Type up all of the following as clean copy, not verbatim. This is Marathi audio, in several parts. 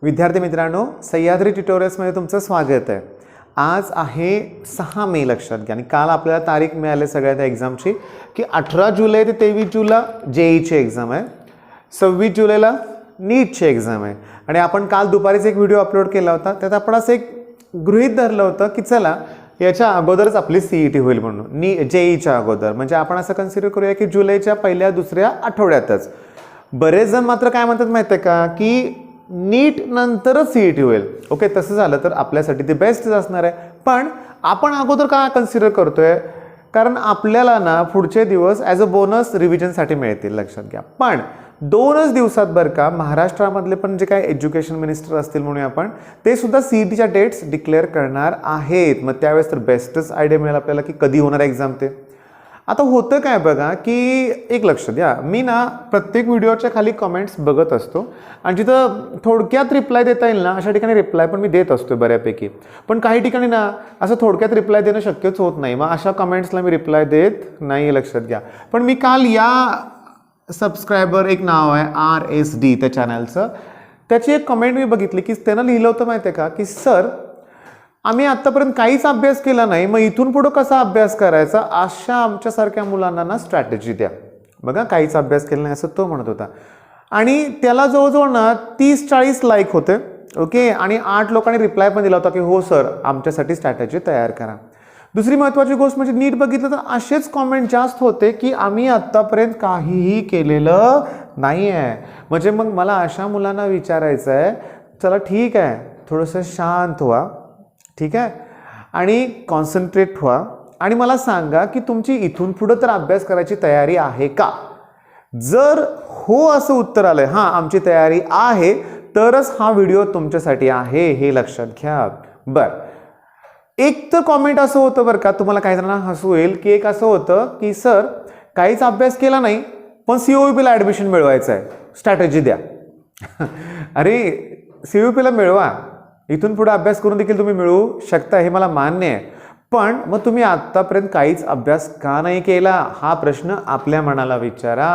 विद्यार्थी मित्रांनो, सह्याद्री ट्युटोरियल्समध्ये तुमचं स्वागत आहे। आज आहे 6 मे लक्षात घ्या आणि काल आपल्याला तारीख मिळाली सगळ्या त्या एक्झामची की 18 जुलै ते 23 जुलै जेईची एक्झाम आहे, 26 जुलैला नीटची एक्झाम आहे। आणि आपण काल दुपारीच एक व्हिडिओ अपलोड केला होता, त्यात आपण असं एक गृहीत धरलं होतं की चला याच्या अगोदरच आपली सीईटी होईल म्हणून, जेईच्या अगोदर, म्हणजे आपण असं कन्सिडर करूया की जुलैच्या पहिल्या दुसऱ्या आठवड्यातच। बरेच जण मात्र काय म्हणतात माहिती आहे का की नीट नंतरच सीईटी होईल। ओके, तसं झालं तर आपल्यासाठी ते बेस्टच असणार आहे, पण आपण अगोदर का कन्सिडर करतोय, कारण आपल्याला ना पुढचे दिवस ॲज अ बोनस रिव्हिजनसाठी मिळतील लक्षात घ्या। पण 2च दिवसात बरं का महाराष्ट्रामधले पण जे काय एज्युकेशन मिनिस्टर असतील म्हणून आपण ते सुद्धा सीईटीच्या डेट्स डिक्लेअर करणार आहेत। मग त्यावेळेस तर बेस्टच आयडिया मिळेल आपल्याला की कधी होणार एक्झाम ते। आता होतं काय बघा की एक लक्ष द्या, मी ना प्रत्येक व्हिडिओच्या खाली कमेंट्स बघत असतो आणि जिथं थोडक्यात रिप्लाय देता येईल ना अशा ठिकाणी रिप्लाय पण मी देत असतो बऱ्यापैकी। पण काही ठिकाणी ना असं थोडक्यात रिप्लाय देणं शक्यच होत नाही, मग अशा कमेंट्सला मी रिप्लाय देत नाही लक्षात घ्या। पण मी काल या सबस्क्रायबर एक नाव आहे RSD त्या चॅनलचं, त्याची एक कमेंट मी बघितली की त्यानं लिहिलं होतं माहिती आहे का की सर आम्ही आत्तापर्यंत काहीच अभ्यास केला नाही, मग इथून पुढं कसा अभ्यास करायचा, अशा आमच्यासारख्या मुलांना ना स्ट्रॅटेजी द्या। बघा काहीच अभ्यास केला नाही असं तो म्हणत होता आणि त्याला जवळजवळ ना 30-40 लाईक होते। ओके, आणि 8 लोकांनी रिप्लाय पण दिला होता की हो सर आमच्यासाठी स्ट्रॅटेजी तयार करा। दुसरी महत्त्वाची गोष्ट म्हणजे नीट बघितलं तर असेच कॉमेंट जास्त होते की आम्ही आत्तापर्यंत काहीही केलेलं नाही आहे। म्हणजे मग मला अशा मुलांना विचारायचं आहे, चला ठीक आहे थोडंसं शांत व्हा, ठीक आहे, आणि कॉन्सन्ट्रेट व्हा आणि मला सांगा की तुमची इथून पुढं तर अभ्यास करायची तयारी आहे का। जर हो असं उत्तर आलंय, हां आमची तयारी आहे, तरच हा व्हिडिओ तुमच्यासाठी आहे हे लक्षात घ्या। बरं, एक तर कॉमेंट असं होतं बरं का, तुम्हाला काही जणांना हसू येईल की एक असं होतं की सर काहीच अभ्यास केला नाही पण COEPला ॲडमिशन मिळवायचं आहे, स्ट्रॅटेजी द्या। अरे COEPला मिळवा, इथून पुढे अभ्यास करून देखील तुम्ही मिळवू शकता, हे मला मान्य आहे, पण मग तुम्ही आत्तापर्यंत काहीच अभ्यास का नाही केला हा प्रश्न आपल्या मनाला विचारा।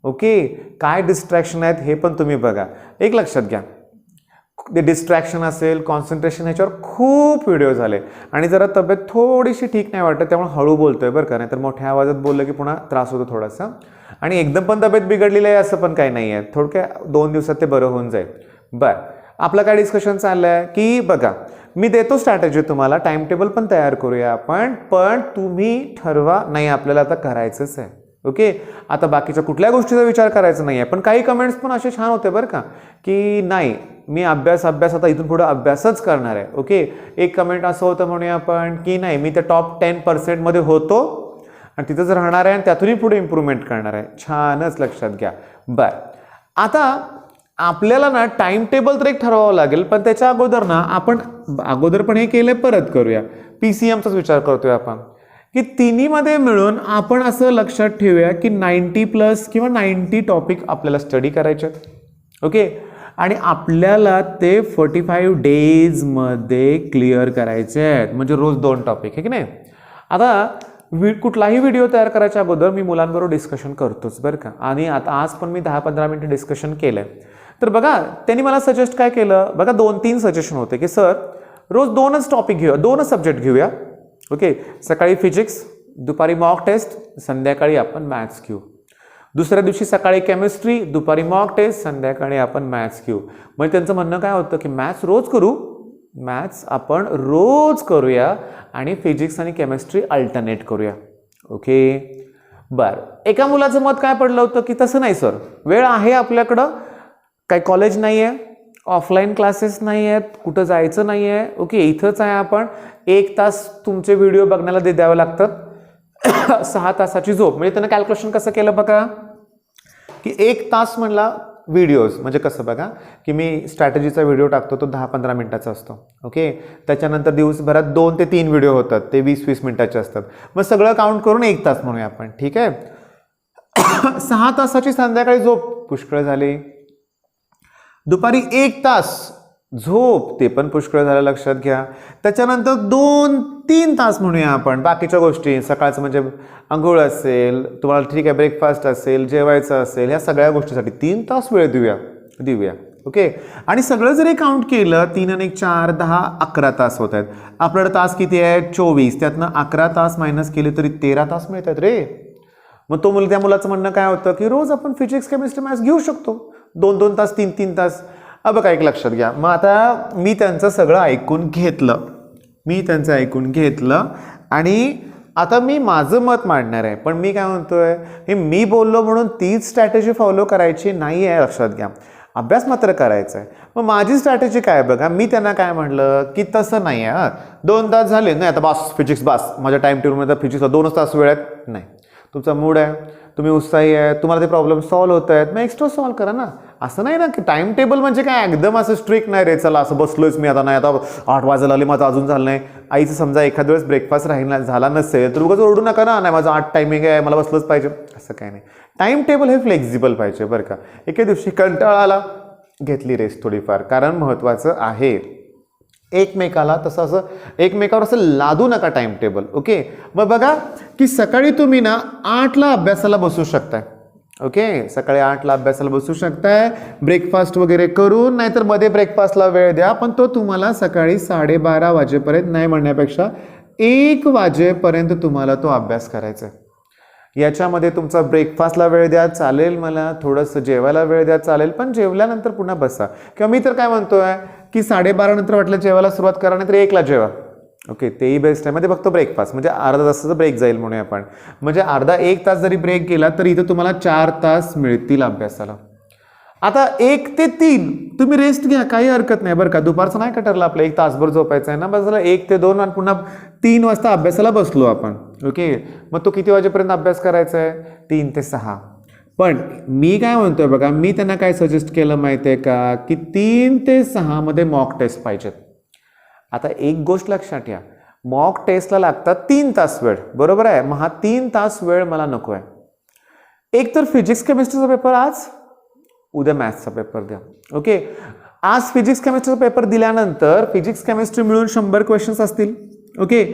ओके, काय डिस्ट्रॅक्शन आहेत हे पण तुम्ही बघा। एक लक्षात घ्या, ते डिस्ट्रॅक्शन असेल, कॉन्सन्ट्रेशन, ह्याच्यावर खूप व्हिडिओ झाले आणि जरा तब्येत थोडीशी ठीक नाही वाटत त्यामुळे हळू बोलतोय बरं का, नाही तर मोठ्या आवाजात बोललं की पुन्हा त्रास होतो थोडासा। आणि एकदम पण तब्येत बिघडलेली आहे असं पण काही नाही आहे, थोडक्या 2 दिवसात ते बरं होऊन जाईल। बरं, आपलं काय डिस्कशन चाललं आहे की बघा मी देतो स्ट्रॅटेजी तुम्हाला, टाइम टेबल पण तयार करूया आपण, पण तुम्ही ठरवा नाही आपल्याला आता करायचंच आहे। ओके, आता बाकीच्या कुठल्या गोष्टीचा विचार करायचा नाही आहे। पण काही कमेंट्स पण असे छान होते बरं का की नाही मी अभ्यास आता इथून पुढे अभ्यासच करणार आहे। ओके, एक कमेंट असं होतं म्हणूया आपण की नाही मी त्या टॉप 10% मध्ये होतो आणि तिथंच राहणार आहे आणि त्यातूनही पुढे इम्प्रूव्हमेंट करणार आहे। छानच, लक्षात घ्या। बरं, आता आपल्याला ना टाइम टेबल तर एक ठरवावं लागेल, पण त्याच्या अगोदर ना आपण अगोदर पण हे केलं परत करूया, PCMचाच विचार करतोय आपण की तिन्हीमध्ये मिळून आपण असं लक्षात ठेवूया की 90+ किंवा 90 टॉपिक आपल्याला स्टडी करायचे। ओके, आणि आपल्याला ते 45 डेजमध्ये क्लिअर करायचे आहेत, म्हणजे रोज 2 टॉपिक, आहे की नाही। आता कुठलाही व्हिडिओ तयार करायच्या अगोदर मी मुलांबरोबर डिस्कशन करतोच बरं का, आणि आता आज पण मी 10-15 मिनिटं डिस्कशन केलंय। तर बघा त्यांनी मला सजेस्ट काय केलं बघा, 2-3 सजेशन होते की सर रोज 2च टॉपिक घेऊया, 2च सब्जेक्ट घेऊया। ओके, सकाळी फिजिक्स, दुपारी मॉक टेस्ट, संध्याकाळी आपण मॅथ्स घेऊ। दुसऱ्या दिवशी सकाळी केमिस्ट्री, दुपारी मॉक टेस्ट, संध्याकाळी आपण मॅथ्स घेऊ। म्हणजे त्यांचं म्हणणं काय होतं की मॅथ्स रोज करू, मॅथ्स आपण रोज करूया आणि फिजिक्स आणि केमिस्ट्री अल्टरनेट करूया। ओके, बरं, एका मुलाचं मत काय पडलं होतं की तसं नाही सर, वेळ आहे आपल्याकडं, काही कॉलेज नाही आहे, ऑफलाईन क्लासेस नाही आहेत, कुठं जायचं नाही आहे। ओके, इथंच आहे आपण, 1 तास तुमचे व्हिडिओ बघण्याला द्यावे लागतात, 6 तासाची झोप। म्हणजे त्यानं कॅल्क्युलेशन कसं केलं बघा की 1 तास म्हणला व्हिडिओज, म्हणजे कसं बघा की मी स्ट्रॅटेजीचा व्हिडिओ टाकतो तो 10-15 मिनिटाचा असतो। ओके, त्याच्यानंतर दिवसभरात 2 ते 3 व्हिडिओ होतात, ते 20-20 मिनिटाचे असतात, मग सगळं काउंट करून 1 तास म्हणूया आपण, ठीक आहे। 6 तासाची संध्याकाळी झोप पुष्कळ झाली, दुपारी 1 तास झोप ते पण पुष्कळ झालं लक्षात घ्या। त्याच्यानंतर 2-3 तास म्हणूया आपण बाकीच्या गोष्टी, सकाळचं म्हणजे अंघोळ असेल, तुम्हाला ठीक आहे ब्रेकफास्ट असेल, जेवायचं असेल, ह्या सगळ्या गोष्टीसाठी 3 तास वेळ देऊया। ओके. आणि सगळं जरी काउंट केलं 3 आणि 1 4 10 11 तास होत आहेत. आपल्याकडे तास किती आहेत 24, त्यातनं 11 तास मायनस केले तरी 13 तास मिळतात रे. मग त्या मुलाचं म्हणणं काय होतं की रोज आपण फिजिक्स केमिस्ट्री मॅथ्स घेऊ शकतो 2-2 तास 3-3 तास. बघा एक लक्षात घ्या. मग आता मी त्यांचं सगळं ऐकून घेतलं आणि आता मी माझं मत मांडणार आहे. पण मी काय म्हणतोय हे मी बोललो म्हणून तीच स्ट्रॅटेजी फॉलो करायची नाही आहे, लक्षात घ्या. अभ्यास मात्र करायचा आहे. मग माझी स्ट्रॅटेजी काय बघा. मी त्यांना काय म्हणलं की तसं नाही आहे, 2 तास झाले नाही आता बास फिजिक्स बास, माझ्या टाइम टेबलमध्ये फिजिक्सला 2च तास वेळ आहेत. नाही, तुमचा मूड आहे, तुम्ही उत्साही आहे, तुम्हाला ते प्रॉब्लेम सॉल्व्ह होत आहेत, मग एक्स्ट्रा सॉल्व्ह करा ना. असं नाही ना की टाइम टेबल म्हणजे काय एकदम असं स्ट्रिक्ट नाही रे, चला असं बसलोयच मी आता, नाही आता 8 वाजायला आले माझं अजून झालं नाही. आईचं समजा एखाद्या वेळेस ब्रेकफास्ट झाला नसेल तर उगाच ओरडू नका ना, नाही माझं 8 टायमिंग आहे मला बसलंच पाहिजे, असं काय नाही. टाइम टेबल हे फ्लेक्झिबल पाहिजे बरं का. एके दिवशी कंटाळा आला, घेतली रेस्ट थोडीफार, कारण महत्त्वाचं आहे एकमेकावर असं लादू नका टाइम टेबल. ओके. मग बघा की सकाळी तुम्ही ना 8ला अभ्यासाला बसू शकताय. ओके, सकाळी 8ला अभ्यासाला बसू शकताय ब्रेकफास्ट वगैरे करून, नाहीतर मध्ये ब्रेकफास्टला वेळ द्या, पण तो तुम्हाला सकाळी 12:30 वाजेपर्यंत, नाही म्हणण्यापेक्षा 1 वाजेपर्यंत तुम्हाला तो अभ्यास करायचा आहे. याच्यामध्ये तुमचा ब्रेकफास्टला वेळ द्या चालेल, मला थोडंसं जेवायला वेळ द्या चालेल, पण जेवल्यानंतर पुन्हा बसा. किंवा मी तर काय म्हणतोय की 12:30 नंतर वाटलं जेवायला सुरुवात करा, नाहीतर 1ला जेवा. ओके, तेही बेस्ट आहे. म्हणजे फक्त ब्रेकफास्ट म्हणजे अर्धा तासाचा ब्रेक जाईल म्हणूया आपण. म्हणजे अर्धा 1 तास जरी ब्रेक गेला तर इथं तुम्हाला 4 तास मिळतील अभ्यासाला. आता 1 ते 3 तुम्ही रेस्ट घ्या, काही हरकत नाही बरं का. दुपारचं नाही कटरलं आपलं, 1 तासभर झोपायचं आहे ना, बस झालं. 1 ते 2 आणि पुन्हा 3 वाजता अभ्यासाला बसलो आपण. ओके, मग तो किती वाजेपर्यंत अभ्यास करायचा आहे 3 ते 6. पण मी काय म्हणतोय बघा, मी त्यांना काय सजेस्ट केलं माहिती आहे का की 3 ते 6 मध्ये मॉक टेस्ट पाहिजेत. आता एक गोष्ट लक्षात घ्या, मॉक टेस्टला लागतात 3 तास वेळ, बरोबर आहे. मग हा 3 तास वेळ मला नको आहे. एक तर फिजिक्स केमिस्ट्रीचा पेपर आज, उद्या मॅथ्सचा पेपर द्या. ओके, आज फिजिक्स केमिस्ट्रीचा पेपर दिल्यानंतर फिजिक्स केमिस्ट्री मिळून 100 क्वेश्चन्स असतील. ओके,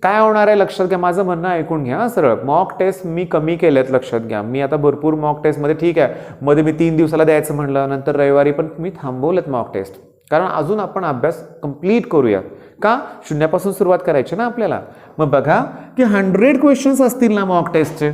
काय होणार आहे लक्षात घ्या, माझं म्हणणं ऐकून घ्या सरळ. मॉक टेस्ट मी कमी केलेत, लक्षात घ्या. मी आता भरपूर मॉक टेस्टमध्ये, ठीक आहे मध्ये मी 3 दिवसाला द्यायचं म्हणलं, नंतर रविवारी, पण मी थांबवलेत मॉक टेस्ट, कारण अजून आपण अभ्यास कंप्लीट करूया. का, शून्यापासून सुरुवात करायची ना आपल्याला. मग बघा की 100 क्वेश्चन्स असतील ना मॉक टेस्टचे,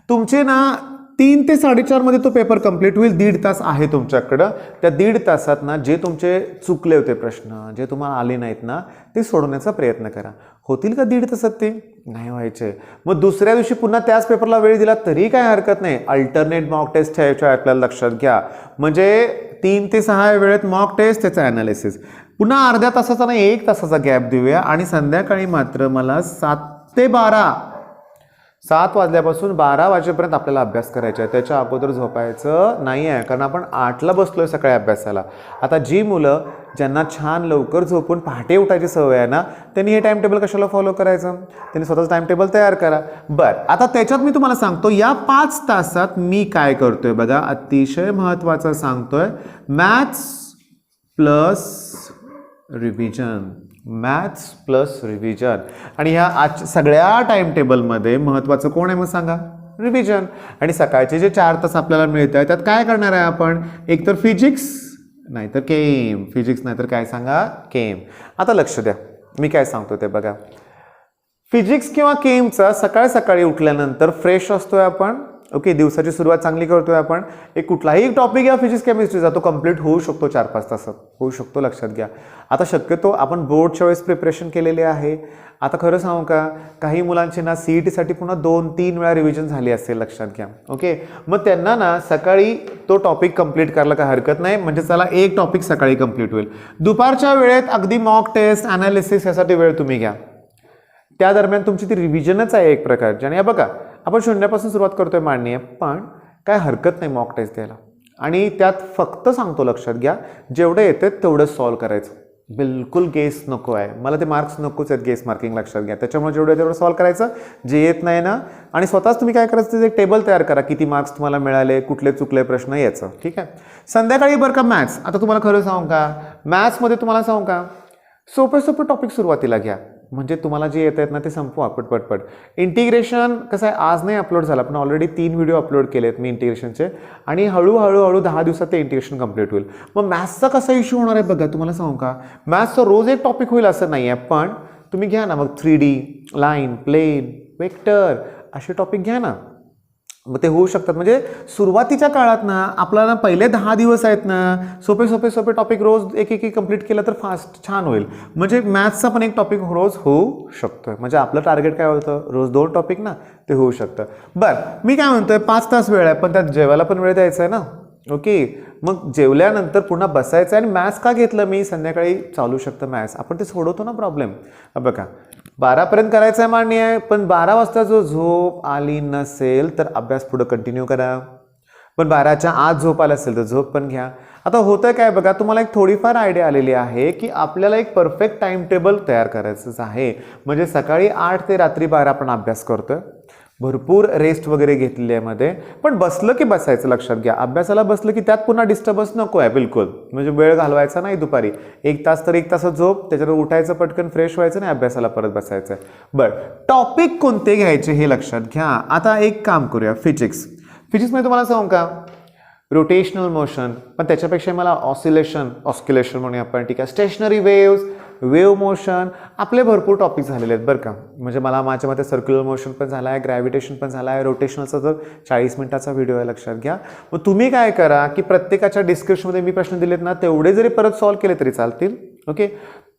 तुमचे ना 3 ते 4:30 मध्ये तो पेपर कंप्लीट होईल. 1.5 तास आहे तुमच्याकडं. त्या 1.5 तासात ना जे तुमचे चुकले होते प्रश्न, जे तुम्हाला आले नाहीत ना, ते सोडवण्याचा प्रयत्न करा. होतील का 1.5 तासात ते? नाही व्हायचे. मग दुसऱ्या दिवशी पुन्हा त्याच पेपरला वेळ दिला तरी काय हरकत नाही. अल्टरनेट मॉक टेस्ट ठेवायच्या आपल्याला, लक्षात घ्या. म्हणजे 3 ते 6 वेळेत मॉक टेस्ट, त्याचं ॲनालिसिस. पुन्हा अर्ध्या तासाचा नाही 1 तासाचा गॅप देऊया. आणि संध्याकाळी मात्र मला 7 ते 12, 7 वाजल्यापासून 12 वाजेपर्यंत आपल्याला अभ्यास करायचा आहे. त्याच्या अगोदर झोपायचं नाही आहे, कारण आपण 8ला बसलोय सकाळी अभ्यासाला. आता जी मुलं ज्यांना छान लवकर झोपून पहाटे उठायची सवय आहे ना, त्यांनी हे टाइम टेबल कशाला फॉलो करायचं, त्यांनी स्वतःच टाइम टेबल तयार करा. बरं, आता त्याच्यात मी तुम्हाला सांगतो या 5 तासात मी काय करतोय बघा, अतिशय महत्त्वाचं सांगतोय. Maths plus revision, maths plus revision. आणि ह्या आज सगळ्या टाइम टेबलमध्ये महत्त्वाचं कोण आहे मग सांगा, रिव्हिजन. आणि सकाळचे जे 4 तास आपल्याला मिळत आहे त्यात काय करणार आहे आपण, एकतर फिजिक्स नाहीतर केम, फिजिक्स नाहीतर काय सांगा, केम. आता लक्ष द्या मी काय सांगतो ते बघा. फिजिक्स किंवा केमचा सकाळी सकाळी उठल्यानंतर फ्रेश असतोय आपण. ओके, दिवसाची सुरुवात चांगली करतोय आपण. एक कुठलाही टॉपिक या फिजिक्स केमिस्ट्रीचा तो कंप्लीट होऊ शकतो 4-5 तासात, होऊ शकतो, लक्षात घ्या. आता शक्यतो आपण बोर्डच्या वेळेस प्रिपरेशन केलेले आहे. आता खरं सांगू का, काही मुलांची ना CET-साठी पुन्हा 2-3 वेळा रिव्हिजन झाली असेल, लक्षात घ्या. ओके, मग त्यांना ना सकाळी तो टॉपिक कंप्लीट करायला काय हरकत नाही. म्हणजे चला एक टॉपिक सकाळी कंप्लीट होईल. दुपारच्या वेळेत अगदी मॉक टेस्ट, ॲनालिसिस यासाठी वेळ तुम्ही घ्या. त्या दरम्यान तुमची ती रिव्हिजनच आहे एक प्रकारची. आणि बघा आपण शून्यापासून सुरुवात करतोय मांडणी आहे, पण काय हरकत नाही मॉक टेस्ट द्यायला. आणि त्यात फक्त सांगतो लक्षात घ्या, जेवढे येते तेवढं सॉल्व्ह करायचं. बिलकुल गेस नको आहे मला, ते मार्क्स नकोच आहेत गेस मार्किंग, लक्षात घ्या. त्याच्यामुळे जेवढं तेवढं सॉल्व्ह करायचं. जे येत नाही ना, आणि स्वतःच तुम्ही काय करायचं, एक टेबल तयार करा, किती मार्क्स तुम्हाला मिळाले, कुठले चुकले प्रश्न याचं. ठीक आहे. संध्याकाळी बरं का मॅथ्स. आता तुम्हाला खरं सांगू का, मॅथ्समध्ये तुम्हाला सांगू का, सोपे सोपे टॉपिक सुरुवातीला घ्या. म्हणजे तुम्हाला जे येत आहेत ना ते संपवा पटपट. इंटिग्रेशन कसं आहे, आज नाही अपलोड झाला पण ऑलरेडी 3 व्हिडिओ अपलोड केले आहेत मी इंटिग्रेशनचे आणि हळूहळू 10 दिवसात ते इंटिग्रेशन कंप्लीट होईल. मग मॅथ्सचा कसा इश्यू होणार आहे बघा, तुम्हाला सांगू का, मॅथ्सचा रोज एक टॉपिक होईल असं नाही आहे, पण तुम्ही घ्या ना मग 3D, लाईन, प्लेन, वेक्टर असे टॉपिक घ्या ना, मग ते होऊ शकतात. म्हणजे सुरुवातीच्या काळात ना आपल्याला पहिले 10 दिवस आहेत ना सोपे टॉपिक रोज एक कंप्लीट केलं तर फास्ट छान होईल. म्हणजे मॅथ्सचा पण एक टॉपिक रोज होऊ शकतो. म्हणजे आपलं टार्गेट काय होतं, रोज 2 टॉपिक ना, ते होऊ शकतं. बरं मी काय म्हणतोय, 5 तास वेळ आहे पण त्यात जेवायला पण वेळ द्यायचा आहे ना. ओके, मग जेवल्यानंतर पुन्हा बसायचं आहे. आणि मॅथ्स का घेतलं मी, संध्याकाळी चालू शकतं मॅथ्स, आपण ते सोडवतो ना प्रॉब्लेम. बघा 12पर्यंत करायचं आहे मान्य आहे, पण 12 वाजता जो झोप आली नसेल तर अभ्यास पुढं कंटिन्यू करा. पण 12च्या आत झोप आली असेल तर झोप पण घ्या. आता होतं काय बघा, तुम्हाला एक थोडीफार आयडिया आलेली आहे की आपल्याला एक परफेक्ट टाइम टेबल तयार करायचंच आहे. म्हणजे सकाळी 8 ते रात्री 12 आपण अभ्यास करतोय, भरपूर रेस्ट वगैरे घेतलेली आहे मध्ये, पण बसलं की बसायचं. लक्षात घ्या, अभ्यासाला बसलं की त्यात पुन्हा डिस्टर्बन्स नको आहे बिलकुल. म्हणजे वेळ घालवायचा नाही दुपारी, 1 तास तर 1 तास झोप, त्याच्यावर उठायचं, पटकन फ्रेश व्हायचं नाही, अभ्यासाला परत बसायचं. बरं, टॉपिक कोणते घ्यायचे हे लक्षात घ्या. आता एक काम करूया, फिजिक्समध्ये तुम्हाला सांगू का, रोटेशनल मोशन, पण त्याच्यापेक्षा मला ऑस्किलेशन म्हणूया आपण, ठीक आहे, स्टेशनरी वेव्ह मोशन, आपले भरपूर टॉपिक झालेले आहेत बरं का. म्हणजे मला माझ्या मते सर्क्युलर मोशन पण झाला आहे, ग्रॅव्हिटेशन पण झाला आहे, रोटेशनलचा तर 40 मिनिटाचा व्हिडिओ आहे, लक्षात घ्या. मग तुम्ही काय करा की प्रत्येकाच्या डिस्क्रिप्शनमध्ये मी प्रश्न दिलेत ना, तेवढे जरी परत सॉल्व्ह केले तरी चालतील. ओके,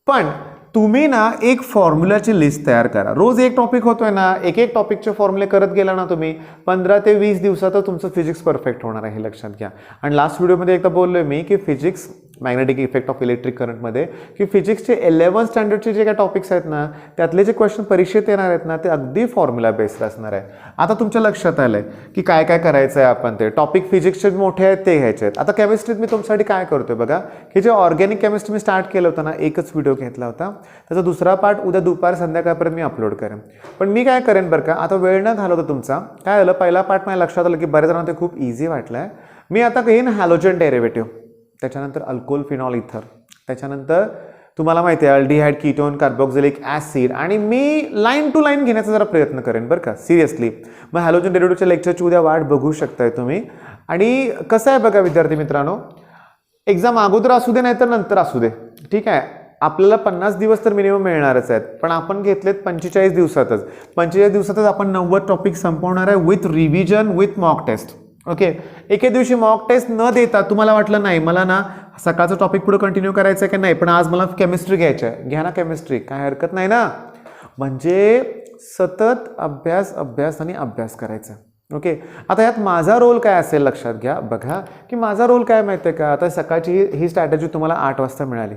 पण तुम्ही ना एक फॉर्म्युलाची लिस्ट तयार करा. रोज एक टॉपिक होतोय ना, एक टॉपिकचे फॉर्म्युले करत गेला ना तुम्ही, 15 ते 20 दिवसात तुमचं फिजिक्स परफेक्ट होणार आहे, हे लक्षात घ्या. आणि लास्ट व्हिडिओमध्ये एकदा बोललोय मी की physics magnetic effect of electric करंटमध्ये की फिजिक्सचे 11th स्टँडर्डचे जे काही टॉपिक्स आहेत ना, त्यातले जे क्वेश्चन परीक्षेत येणार आहेत ना, ते अगदी फॉर्म्युला बेस्ड असणार आहे. आता तुमच्या लक्षात आलंय की काय काय करायचं आहे. आपण ते टॉपिक फिजिक्सचे मोठे आहेत ते घ्यायचे आहेत. आता केमिस्ट्रीत मी तुमच्यासाठी काय करतोय बघा, की जे ऑर्गॅनिक केमिस्ट्री मी स्टार्ट केलं होतं ना, एकच व्हिडिओ घेतला होता, त्याचा दुसरा पार्ट उद्या दुपार संध्याकाळपर्यंत मी अपलोड करेन. पण मी काय करेन बरं का, आता वेळ न घालवता तुमचा काय झालं, पहिला पार्ट माझ्या लक्षात आलं की बऱ्याच जणांना ते खूप इझी वाटलंय. मी आता घेईन हॅलोजन डेरिव्हेटिव्ह, त्याच्यानंतर अल्कोहोल फिनॉल इथर, त्याच्यानंतर तुम्हाला माहिती आहे अल्डिहाइड कीटोन कार्बोक्सिलिक ॲसिड, आणि मी लाईन टू लाईन घेण्याचा जरा प्रयत्न करेन बरं का, सिरियसली. मग हॅलोजन डेरिव्हेटिव्हच्या लेक्चरची उद्या वाट बघू शकताय तुम्ही. आणि कसं आहे बघा विद्यार्थी मित्रांनो, एक्झाम अगोदर असू दे नाही तर नंतर असू दे, ठीक आहे, आपल्याला 50 दिवस तर मिनिमम मिळणारच आहेत, पण आपण घेतलेत 45 दिवसातच. 45 दिवसातच आपण 90 टॉपिक संपवणार आहे with revision, with mock test. Okay, एके दिवशी मॉक टेस्ट न देता तुम्हाला वाटलं नाही मला ना सकाळचं टॉपिक पुढे कंटिन्यू करायचं आहे की नाही, पण आज मला केमिस्ट्री घ्यायचं आहे, घ्या ना केमिस्ट्री, काय हरकत नाही ना. म्हणजे सतत अभ्यास आणि अभ्यास करायचा. ओके, आता यात माझा रोल काय असेल लक्षात घ्या. बघा की माझा रोल काय माहिती आहे का, आता सकाळची ही स्ट्रॅटेजी तुम्हाला 8 वाजता मिळाली,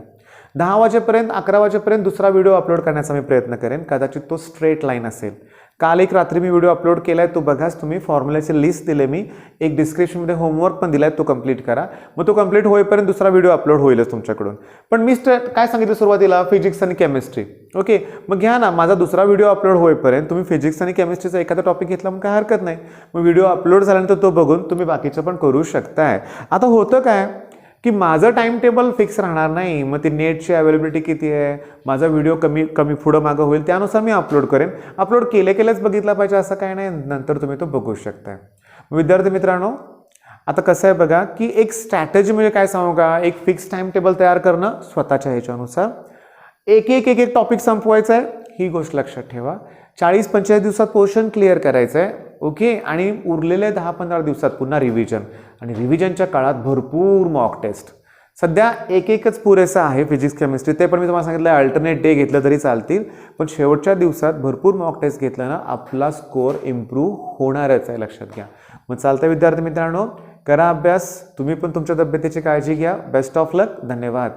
10 वाजेपर्यंत 11 वाजेपर्यंत दुसरा व्हिडिओ अपलोड करण्याचा मी प्रयत्न करेन. कदाचित तो स्ट्रेट लाईन असेल. काल एक रात्री मी व्हिडिओ अपलोड केला आहे, तो बघाच तुम्ही. फॉर्म्युल्याची लिस्ट दिले मी, एक डिस्क्रिप्शनमध्ये होमवर्क पण दिला आहे, तो कंप्लीट करा. मग तो कंप्लीट होईपर्यंत दुसरा व्हिडिओ अपलोड होईलच तुमच्याकडून. पण मी काय सांगितलं सुरुवातीला, फिजिक्स आणि केमिस्ट्री. ओके, मग घ्या ना, माझा दुसरा व्हिडिओ अपलोड होईपर्यंत तुम्ही फिजिक्स आणि केमिस्ट्रीचा एखादा टॉपिक घेतला मग काय हरकत नाही. मग व्हिडिओ अपलोड झाल्यानंतर तो बघून तुम्ही बाकीचं पण करू शकताय. आता होतं काय की माझं टाइम टेबल फिक्स राहणार नाही. मग ती नेटची अवेलेबिलिटी किती आहे, माझा व्हिडिओ कमी पुढं मागं होईल, त्यानुसार मी अपलोड करेन. अपलोड केलेच बघितला पाहिजे असं काय नाही, नंतर तुम्ही तो बघू शकताय. विद्यार्थी मित्रांनो, आता कसं आहे बघा की एक स्ट्रॅटेजी म्हणजे काय सांगू का, एक फिक्स टाइम टेबल तयार करणं स्वतःच्या ह्याच्यानुसार, एक टॉपिक संपवायचा आहे, ही गोष्ट लक्षात ठेवा. 40-45 दिवसात पोर्शन क्लिअर करायचं आहे. ओके, आणि उरलेले 10-15 दिवसात पुन्हा रिव्हिजन, आणि रिव्हिजनच्या काळात भरपूर मॉक टेस्ट. सध्या एकच पुरेसा आहे फिजिक्स केमिस्ट्री, ते पण मी तुम्हाला सांगितलं अल्टरनेट डे घेतलं तरी चालतील, पण शेवटच्या दिवसात भरपूर मॉक टेस्ट घेतलं ना आपला स्कोअर इम्प्रूव्ह होणारच आहे, लक्षात घ्या. मग चालतं विद्यार्थी मित्रांनो, करा अभ्यास, तुम्ही पण तुमच्या तब्येतीची काळजी घ्या. बेस्ट ऑफ लक, धन्यवाद.